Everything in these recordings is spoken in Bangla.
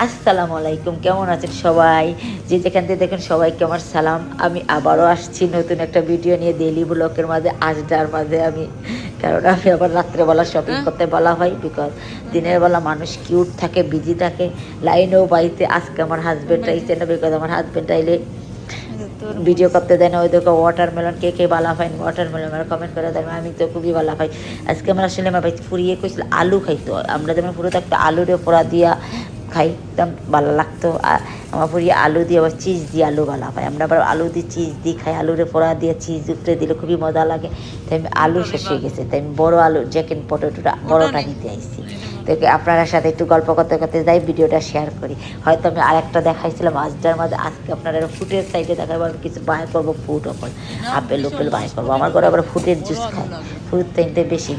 আসসালামু আলাইকুম, কেমন আছেন সবাই? যে যেখান থেকে দেখেন সবাইকে আমার সালাম। আমি আবারও আসছি নতুন একটা ভিডিও নিয়ে ডেইলি ব্লগের মাঝে, আড্ডার মাঝে আমি। কারণ আমি আবার রাত্রেবেলা শপিং করতে বলা হয়, বিকজ দিনের বেলা মানুষ কিউট থাকে, বিজি থাকে, লাইনেও বাড়িতে। আজকে আমার হাজব্যান্ড আইছে না, বিকজ আমার হাজব্যান্ড আইলে ভিডিও করতে দেয় না। ওই দেখো ওয়াটারমেলন, কে কে বালা পাই ওয়াটারমেলন আমার কমেন্ট করে দেয়, আমি তো খুবই বালা পাই। আজকে আমার আসলে আমার ভাই ফুরিয়ে কইছিল আলু খাইতো, আমরা যেমন পুরো একটা আলুরে পোড়া দিয়া খাইতাম, ভালো লাগতো। আমার পুরিয়ে আলু দিয়ে আবার চিজ দিয়ে আলু ভালো পাই, আমরা আবার আলু দিয়ে চিজ দিয়ে খাই, আলুরে পোড়া দিয়ে চিজ উপরে দিলে খুবই মজা লাগে। তাই আমি আলু শেষ হয়ে গেছে, তাই আমি বড়ো আলু জ্যাকেট পটেটোটা বড়োটা নিতে আইছি। তো আপনার সাথে একটু গল্প করতে করতে যাই, ভিডিওটা শেয়ার করি। হয়তো আমি আরেকটা দেখাইছিলাম আজটার মাঝে, আজকে আপনারা ফুটের সাইডে দেখাবো। আমি কিছু বাই করবো, ফুড ওপর আপেল উপেল বাই করবো। আমার ঘরে আবার ফুটের জুস খাই, ফ্রুট তিনটে বেশি।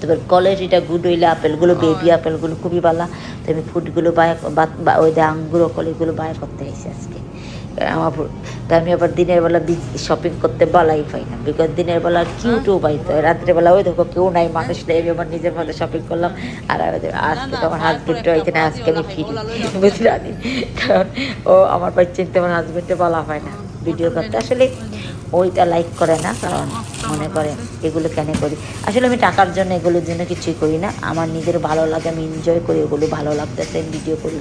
তবে কোয়ালিটিটা গুড হইলে আপেলগুলো, বেবি আপেলগুলো খুবই ভালো। তো আমি ফুডগুলো ওই আঙ্গুর কলিগুলো বাই করতে এসেছি আজকে আমার। তা আমি আবার দিনের বেলা শপিং করতে বলাই পাই না, বিকজ দিনের বেলা কিউটও পাইতো, রাত্রেবেলা ওই দেখো কেউ নাই, মানুষ নেই, আমি আমার নিজের মধ্যে শপিং করলাম। আর আজকে তো আমার হাজবেন্ডও হয়েছে না, আজকে আমি ফিরি, বুঝলাম। কারণ ও আমার বাড়ি চিনতে আমার হাজবেন্ডে বলা হয় না ভিডিও করতে। আসলে ওইটা লাইক করে না, কারণ মনে করে এগুলো কেন করি। আসলে আমি টাকার জন্য এগুলোর জন্য কিছুই করি না, আমার নিজের ভালো লাগে, আমি এনজয় করি, ওগুলো ভালো লাগতেছে ভিডিও করি।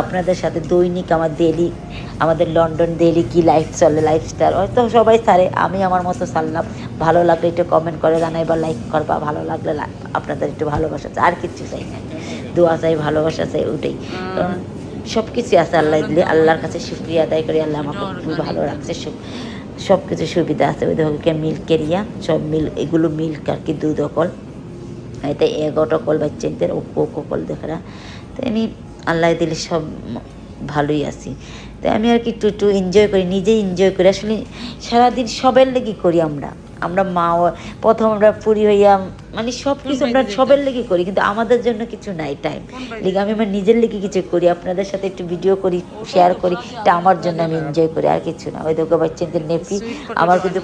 আপনাদের সাথে দৈনিক আমার ডেলি, আমাদের লন্ডন ডেলি কি লাইফ চলে, লাইফস্টাইল হয়তো সবাই সারে, আমি আমার মতো সারলাম। ভালো লাগলে একটু কমেন্ট করে জানাই বা লাইক করবা, ভালো লাগলে আপনাদের একটু ভালোবাসা চাই, আর কিছু চাই না। দোয়া চাই, ভালোবাসা চাই, ওটাই। কারণ সব কিছু আছে আল্লাহ দিলে, আল্লাহর কাছে শুকরিয়া আদায় করি, আল্লাহ আমাকে খুব ভালো রাখছে, সব কিছু সুবিধা আছে। ওই দেখো মিল্কেরিয়া সব এগুলো মিল্ক আর কি, দুধ অকল, এতে এগট অকল বাচ্চাদের ও কোক অকল দেখা। তো আমি আল্লাহ দিলে সব ভালোই আছি। তাই আমি আর কি একটু একটু এনজয় করি, নিজেই এনজয় করি। আসলে সারাদিন সবের লেগে করি আমরা, মা প্রথম আমরা পুরি হইয়া, মানে সব কিছু আমরা সবের লেগে করি, কিন্তু আমাদের জন্য কিছু নাই টাইম লিগে। আমি আমার নিজের লেগে কিছু করি, আপনাদের সাথে একটু ভিডিও করি, শেয়ার করি, এটা আমার জন্য আমি এনজয় করি, আর কিছু না। ওই দেখো বাচ্চাদের নেপি, আমার কিন্তু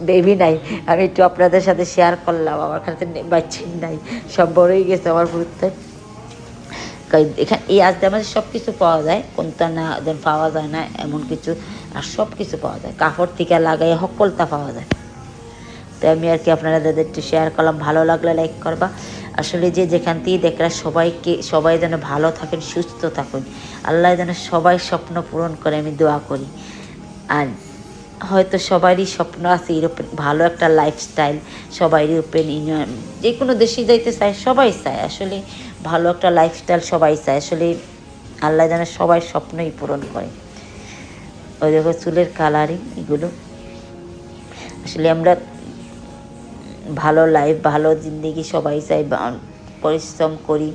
বেবি নাই, আমি একটু আপনাদের সাথে শেয়ার করলাম। আমার কাছে বাচ্চা নাই, সব বড়ই গেছে আমার পুরুত্বের। এখানে এই আজকে আমাদের সব কিছু পাওয়া যায়, কোনটা না যেন পাওয়া যায় না এমন কিছু, আর সব কিছু পাওয়া যায়, কাপড় থেকে লাগাই সকলটা পাওয়া যায়। তো আমি আর কি আপনাদের একটু শেয়ার করলাম, ভালো লাগলে লাইক করবা। আসলে যে যেখান থেকে দেখরা সবাই যেন ভালো থাকেন, সুস্থ থাকুন, আল্লাহ যেন সবাই স্বপ্ন পূরণ করে, আমি দোয়া করি। আর হয়তো সবারই স্বপ্ন আছে ইউরোপের ভালো একটা লাইফস্টাইল, সবাই ইউরোপিয়ান ইউনিয়ন যে কোনো দেশে যাইতে চায়, সবাই চায় আসলে ভালো একটা লাইফস্টাইল, সবাই চায়। আসলে আল্লাহ যেন সবাই স্বপ্নই পূরণ করে। ওই দেখো চুলের কালারিং এগুলো, আসলে আমরা ভালো লাইফ, ভালো জিন্দেগি সবাই চাই, পরিশ্রম করি,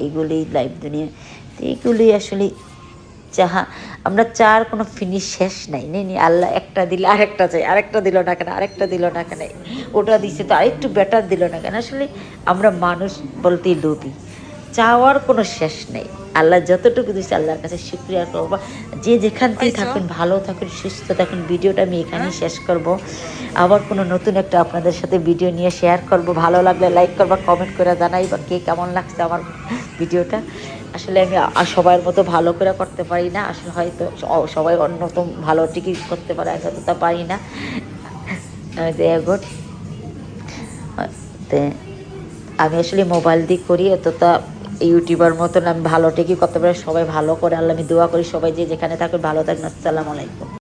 এগুলি লাইফ দুনিয়া। তো এগুলি আসলে যাহা আমরা চার কোনো ফিনিশ শেষ নাই, নেই আল্লাহ একটা দিলে আরেকটা চাই, আরেকটা দিল না কেন, আরেকটা দিল না কেন, ওটা দিছে তো আরেকটু বেটার দিল না কেন। আসলে আমরা মানুষ বলতেই লোভী, চাওয়ার কোনো শেষ নেই। আল্লাহ যতটুকু দিচ্ছে আল্লাহর কাছে শুকরিয়া করবো। যে যেখান থেকে থাকুন, ভালো থাকুন, সুস্থ থাকুন। ভিডিওটা আমি এখানেই শেষ করব, আবার কোনো নতুন একটা আপনাদের সাথে ভিডিও নিয়ে শেয়ার করব। ভালো লাগলে লাইক করবা, কমেন্ট করে জানাই বা কে কেমন লাগছে আমার ভিডিওটা। আসলে আমি সবার মতো ভালো করে করতে পারি না, আসলে হয়তো সবাই অন্যতম ভালো টিকিট করতে পারে, আমি তা পারি না। আমি আসলে মোবাইল দিয়ে করি, অতটা ইউটিউবার মতন আমি ভালো টিকি করতে পারি। সবাই ভালো করে, আল্লাহ আমি দোয়া করি সবাই যে যেখানে থাকুন ভালো থাকুন। আসসালামু আলাইকুম।